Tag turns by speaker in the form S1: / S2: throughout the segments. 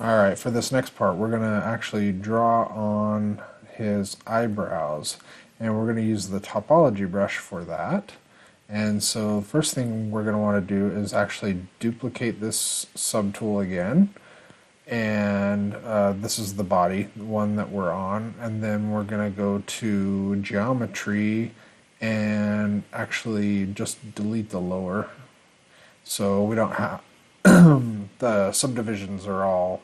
S1: Alright, for this next part, we're going to actually draw on his eyebrows, and we're going to use the topology brush for that. And so first thing we're going to want to do is actually duplicate this subtool again, and this is the body, the one that we're on, and then we're going to go to geometry and actually just delete the lower, so we don't have the subdivisions are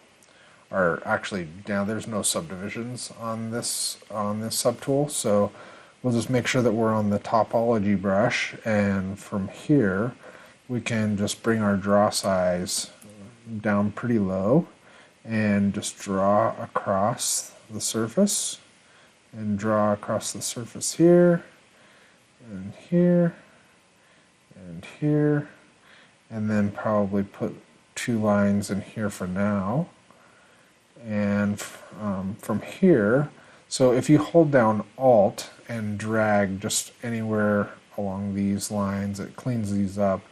S1: actually now there's no subdivisions on this subtool, so we'll just make sure that we're on the topology brush, and from here we can just bring our draw size down pretty low and just draw across the surface, and draw across the surface here and here and here, and then probably put 2 lines in here for now. And from here, so if you hold down Alt and drag just anywhere along these lines, it cleans these up.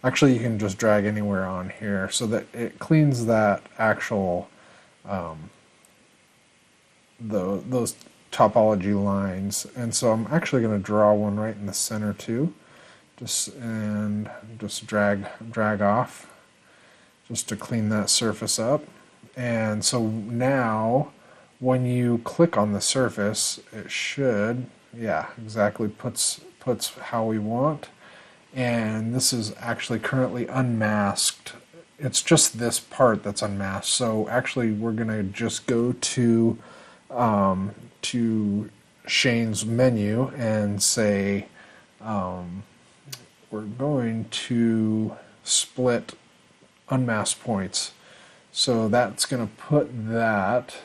S1: Actually, you can just drag anywhere on here so that it cleans that actual those topology lines. And so I'm actually going to draw one right in the center too, just drag off just to clean that surface up. And so now when you click on the surface, it should, yeah, exactly puts how we want. And this is actually currently unmasked. It's just this part that's unmasked. So actually we're going to just go to Shane's menu and say we're going to split unmasked points. So that's going to put that,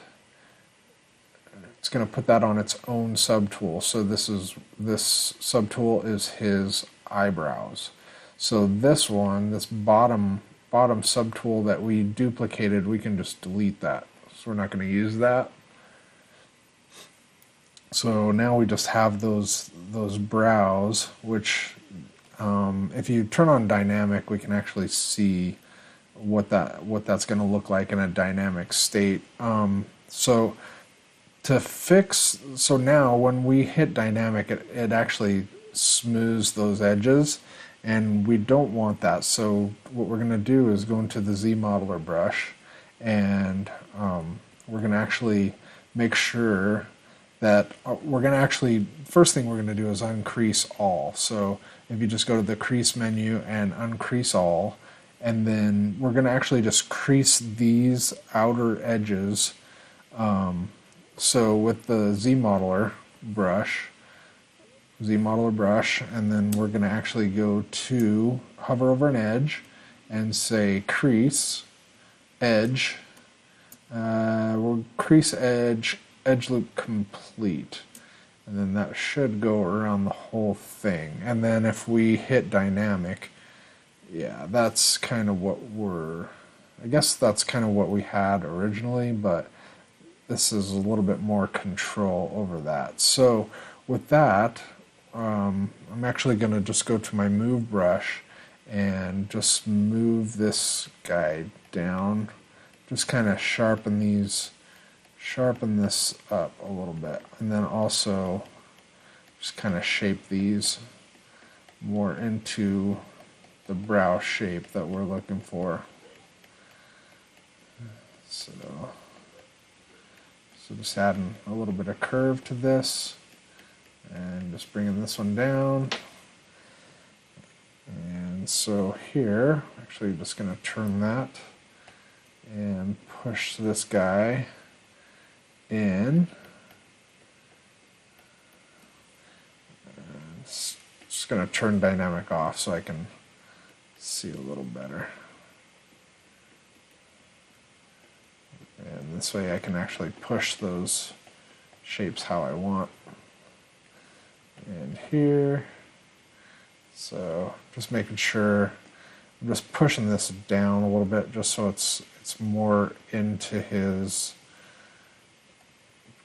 S1: it's going to put that on its own subtool. So this subtool is his eyebrows. So this one, this bottom subtool that we duplicated, we can just delete that. So we're not going to use that. So now we just have those brows, which if you turn on dynamic, we can actually see what that's going to look like in a dynamic state. So now when we hit dynamic, it actually smooths those edges, and we don't want that. So what we're going to do is go into the Z modeler brush, and we're going to actually make sure that first thing we're going to do is uncrease all. So if you just go to the crease menu and uncrease all, and then we're going to actually just crease these outer edges. So with the Z modeler brush, and then we're going to actually go to hover over an edge and say crease, edge, we'll crease edge, edge loop complete. And then that should go around the whole thing. And then if we hit dynamic, yeah, that's kind of what I guess that's kind of what we had originally, but this is a little bit more control over that. So with that, I'm actually going to just go to my move brush and just move this guy down, just kind of sharpen this up a little bit, and then also just kind of shape these more into the brow shape that we're looking for. So just adding a little bit of curve to this, and just bringing this one down. And so here, actually just going to turn that and push this guy in. And just going to turn dynamic off so I can see a little better. And this way I can actually push those shapes how I want. And here, so just making sure, I'm just pushing this down a little bit just so it's more into his,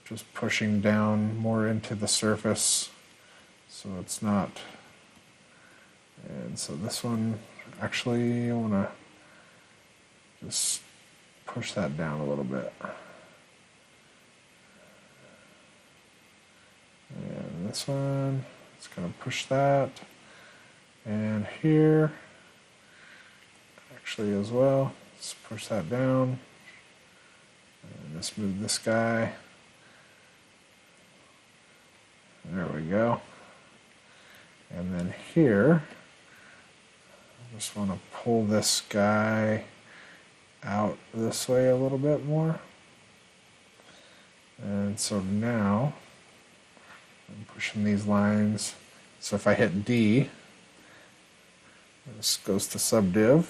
S1: just pushing down more into the surface so it's not. And so this one, actually I want to just push that down a little bit. And this one, it's going to push that. And here, actually as well, let's push that down. And let's move this guy. There we go. And then here, I just want to pull this guy out this way a little bit more. And so now I'm pushing these lines. So if I hit D, this goes to subdiv.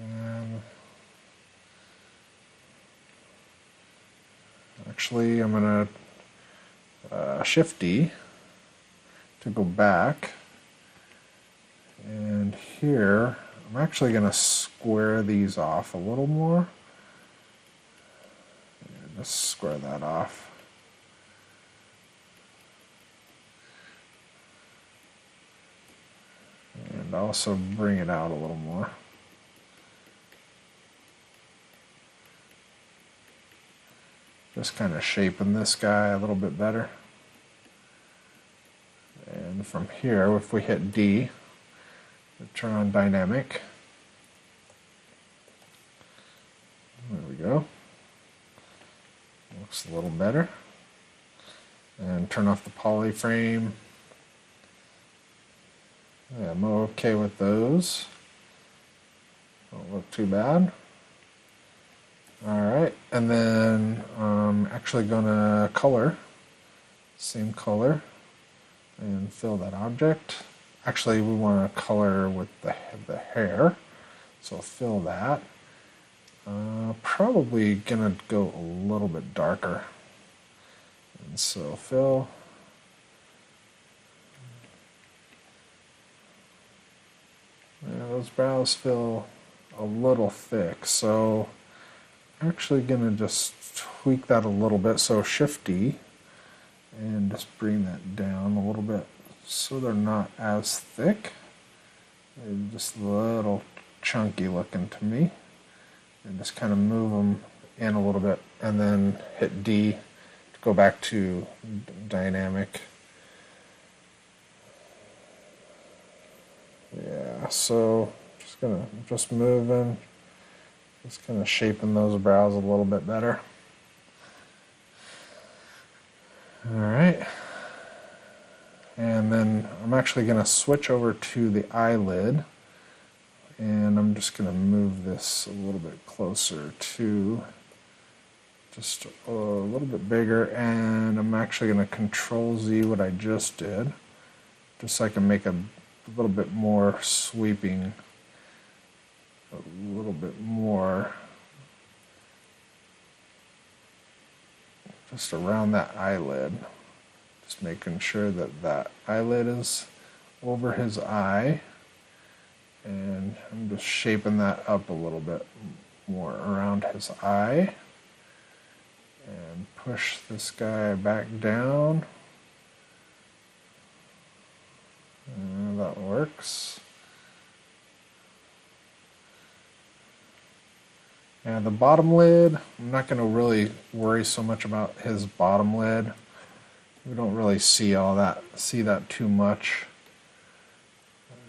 S1: And actually, I'm going to Shift D to go back. And here, I'm actually going to square these off a little more. Yeah, just square that off. And also bring it out a little more. Just kind of shaping this guy a little bit better. And from here, if we hit D, turn on dynamic. There we go. Looks a little better. And turn off the polyframe. Yeah, I'm okay with those. Don't look too bad. Alright, and then I'm actually going to color, same color, and fill that object. Actually, we want to color with the hair, so fill that. Probably going to go a little bit darker. And so fill. Yeah, those brows feel a little thick, so I'm actually going to just tweak that a little bit. So Shift D and just bring that down a little bit so they're not as thick. They're just a little chunky looking to me. And just kind of move them in a little bit and then hit D to go back to dynamic. Yeah, so just moving, just kind of shaping those brows a little bit better. All right, and then I'm actually going to switch over to the eyelid, and I'm just going to move this a little bit closer to just a little bit bigger, and I'm actually going to Control Z what I just did, just so I can make a little bit more sweeping, a little bit more just around that eyelid. Just making sure that that eyelid is over his eye, and I'm just shaping that up a little bit more around his eye, and push this guy back down. That works. And the bottom lid, I'm not going to really worry so much about his bottom lid. We don't really see that too much.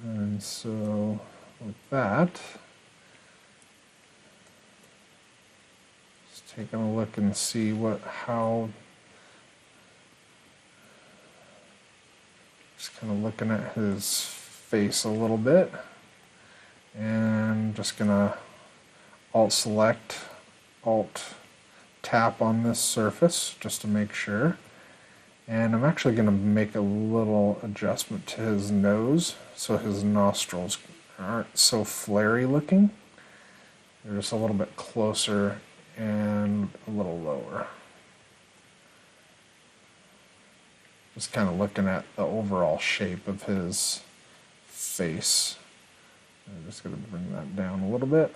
S1: And so with that, just taking a look and see how. Just kind of looking at his face a little bit, and just gonna Alt-select, Alt-tap on this surface just to make sure. And I'm actually gonna make a little adjustment to his nose so his nostrils aren't so flary looking. They're just a little bit closer and a little lower. Just kind of looking at the overall shape of his face. I'm just going to bring that down a little bit.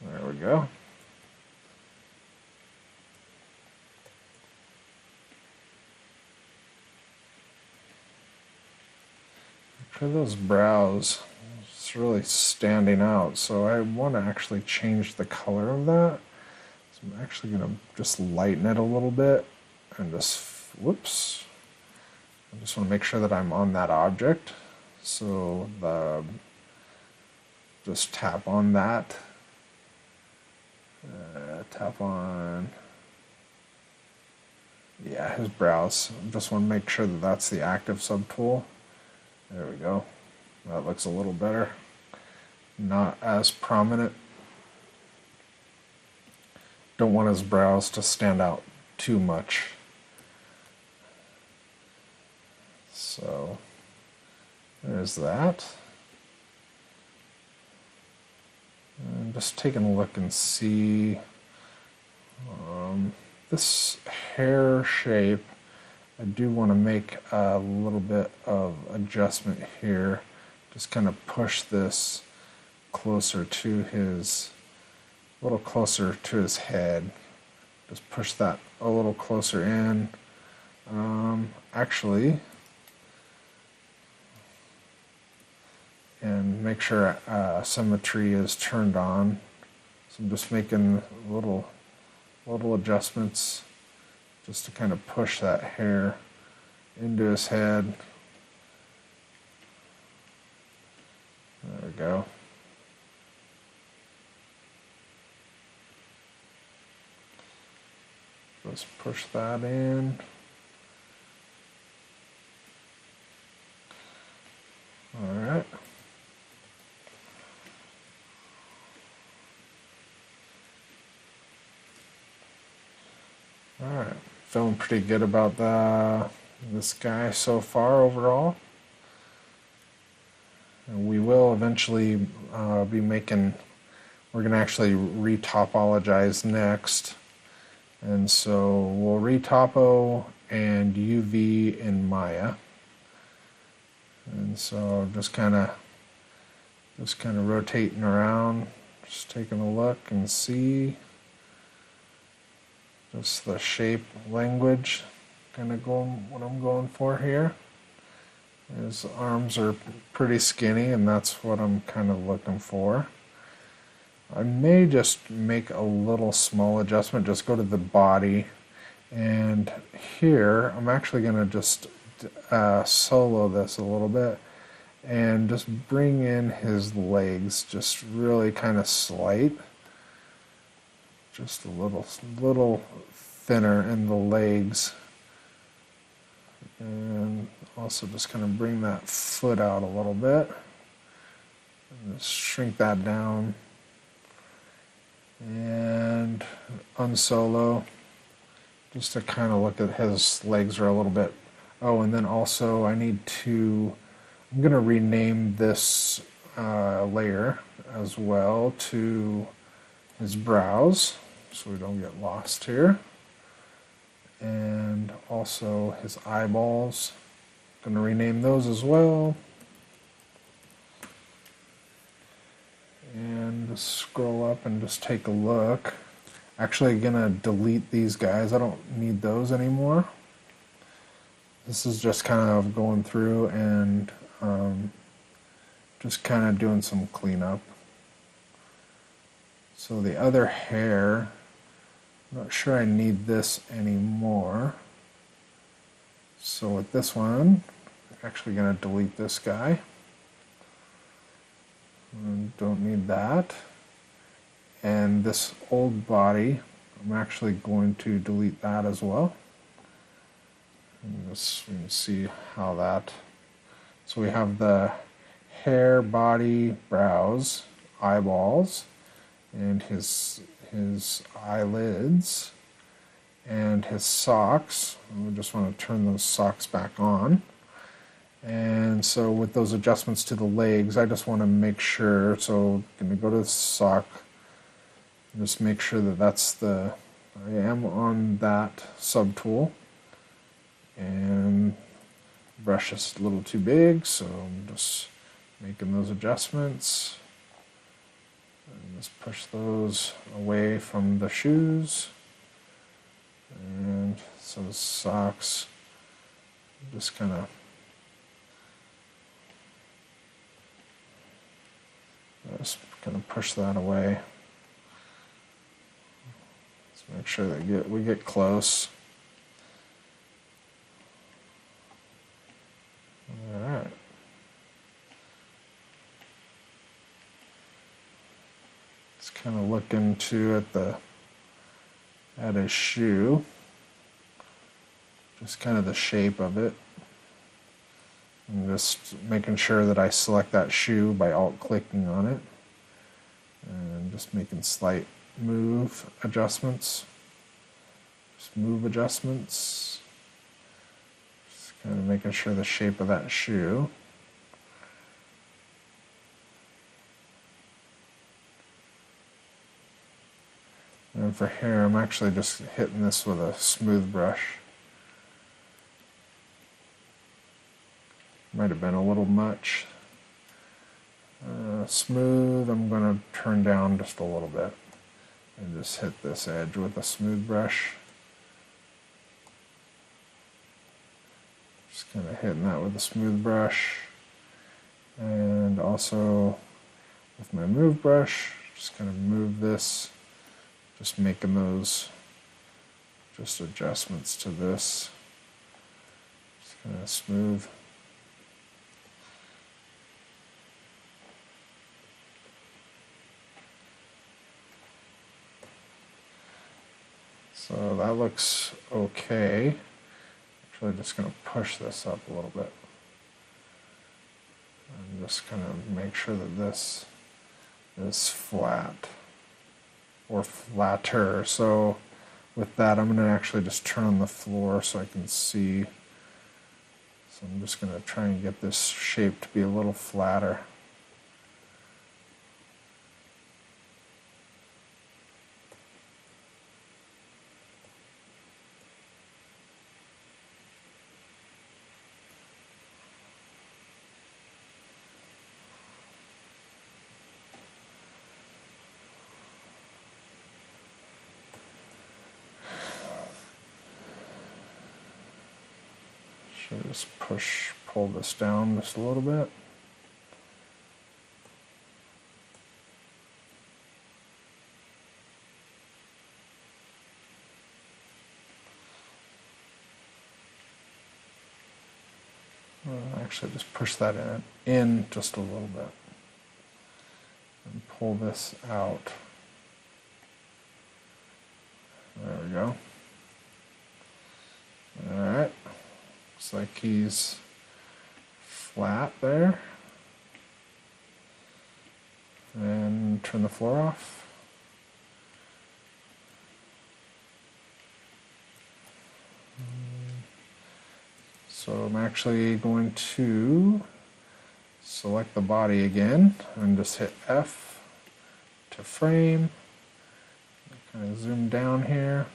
S1: There we go. for those brows, it's really standing out, so I want to actually change the color of that. So I'm actually going to just lighten it a little bit and just, whoops, I just want to make sure that I'm on that object. So just tap on that, tap on, yeah, his brows. Just want to make sure that that's the active subtool. There we go. That looks a little better. Not as prominent. Don't want his brows to stand out too much. So there's that. And just taking a look and see this hair shape. I do want to make a little bit of adjustment here. Just kind of push this closer to his, a little closer to his head. Just push that a little closer in. Actually, and make sure symmetry is turned on. So I'm just making little adjustments just to kind of push that hair into his head. There we go. Let's push that in. All right. All right. Feeling pretty good about this guy so far overall. And we will eventually be making, we're going to actually retopologize next. And so we'll retopo and UV in Maya. And so just kind of rotating around, just taking a look and see just the shape language, kind of going what I'm going for here. His arms are pretty skinny, and that's what I'm kind of looking for. I may just make a little small adjustment, just go to the body, and here I'm actually going to just solo this a little bit and just bring in his legs, just really kind of slight, just a little thinner in the legs, and also just kind of bring that foot out a little bit and just shrink that down and unsolo just to kind of look at his legs are a little bit. Oh, and then also I'm going to rename this layer as well to his brows so we don't get lost here. And also his eyeballs. Going to rename those as well. And just scroll up and just take a look. Actually going to delete these guys. I don't need those anymore. This is just kind of going through and just kind of doing some cleanup. So the other hair, I'm not sure I need this anymore. So with this one, I'm actually going to delete this guy. Don't need that. And this old body, I'm actually going to delete that as well. And just we can see how that. So we have the hair, body, brows, eyeballs, and his eyelids, and his socks. And we just want to turn those socks back on. And so with those adjustments to the legs, I just want to make sure, so I'm going to go to the sock, and just make sure that I am on that subtool. And the brush is a little too big, so I'm just making those adjustments. And just push those away from the shoes. And so the socks, just kind of kind of push that away. Let's make sure that we get close. All right. Let's kind of look into at his shoe, just kind of the shape of it. I'm just making sure that I select that shoe by alt-clicking on it, and just making slight move adjustments. Just move adjustments. Just kind of making sure the shape of that shoe. And for hair, I'm actually just hitting this with a smooth brush. Might have been a little much. Smooth, I'm going to turn down just a little bit and just hit this edge with a smooth brush. Just kind of hitting that with a smooth brush. And also with my move brush, just kind of move this, just making those just adjustments to this. Just kind of smooth. So that looks okay. Actually, just going to push this up a little bit. And just kind of make sure that this is flat or flatter. So with that, I'm going to actually just turn on the floor so I can see. So I'm just going to try and get this shape to be a little flatter. Just pull this down just a little bit. Actually, just push that in just a little bit. And pull this out. There we go. Alright. Looks like he's flat there. And turn the floor off. So I'm actually going to select the body again and just hit F to frame. Kind of zoom down here.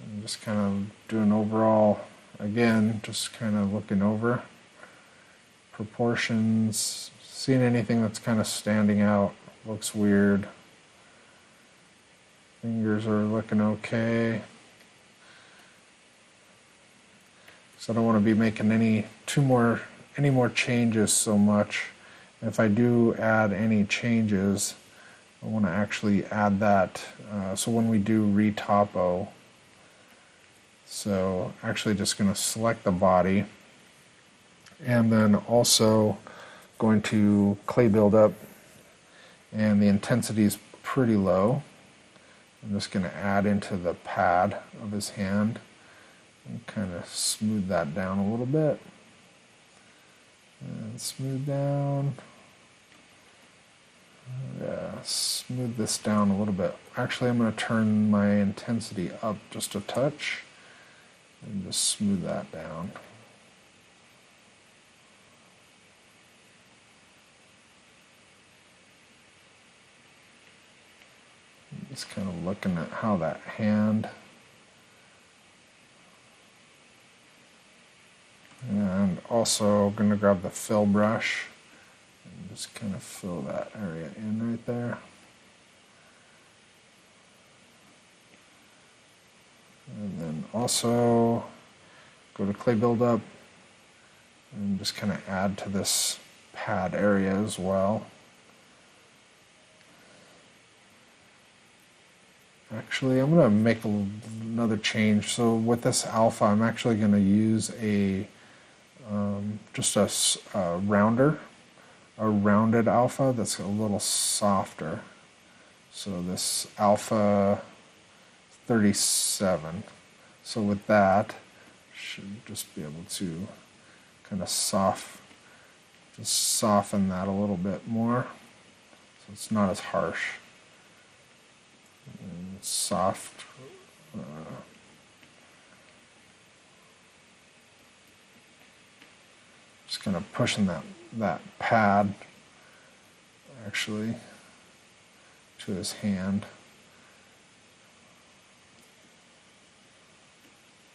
S1: And just kind of do an overall, again, just kind of looking over proportions, seeing anything that's kind of standing out, looks weird. Fingers are looking okay. So I don't want to be making any more changes so much. If I do add any changes, I want to actually add that. So when we do retopo, so actually just going to select the body, and then also going to clay build up, and the intensity is pretty low. I'm just going to add into the pad of his hand and kind of smooth that down a little bit. And smooth down. Yeah, smooth this down a little bit. Actually, I'm going to turn my intensity up just a touch and just smooth that down. Just kind of looking at how that hand, and also going to grab the fill brush and just kind of fill that area in right there. And then also go to clay buildup and just kind of add to this pad area as well. Actually, I'm going to make another change. So with this alpha, I'm actually going to use a just a rounded alpha that's a little softer. So this alpha 37. So with that, should just be able to kind of soften that a little bit more, so it's not as harsh. And soft. Just kind of pushing that pad actually to his hand.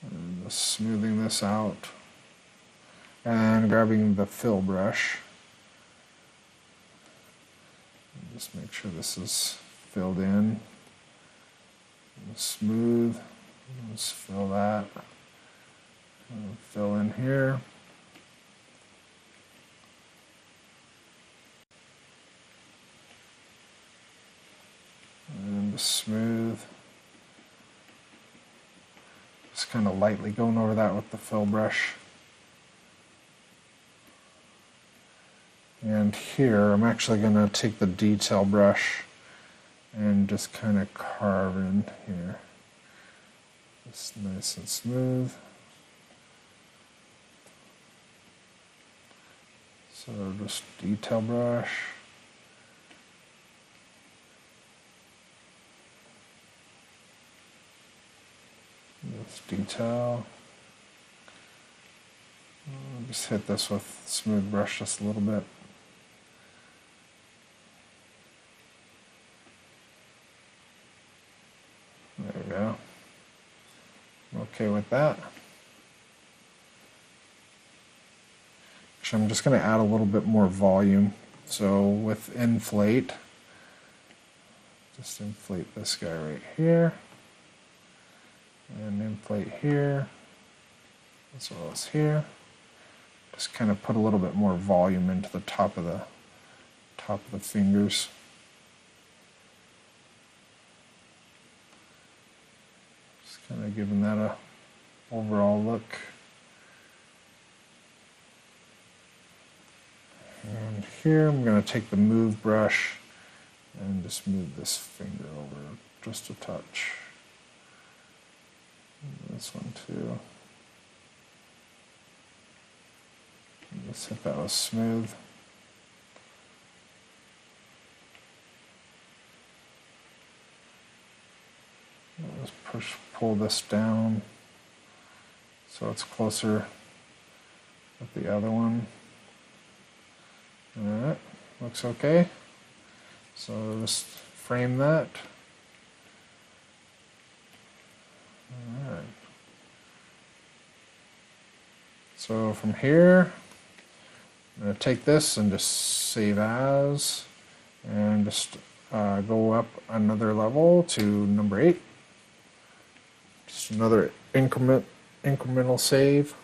S1: And just smoothing this out. And grabbing the fill brush. And just make sure this is filled in. Smooth. Let's fill that. Fill in here. And smooth. Just kind of lightly going over that with the fill brush. And here I'm actually going to take the detail brush and just kind of carve in here. Just nice and smooth. So just detail brush. Just detail. Just hit this with smooth brush just a little bit. There we go. Okay with that. Actually, I'm just going to add a little bit more volume. So with inflate, just inflate this guy right here. And inflate here, as well as here. Just kind of put a little bit more volume into the top of the fingers. Just kind of giving that a overall look. And here I'm going to take the move brush and just move this finger over just a touch. This one too. Just hit that with smooth. Just pull this down so it's closer with the other one. Alright, looks okay. So just frame that. Alright. So from here, I'm going to take this and just save as, and just go up another level to number 8. Just another incremental save.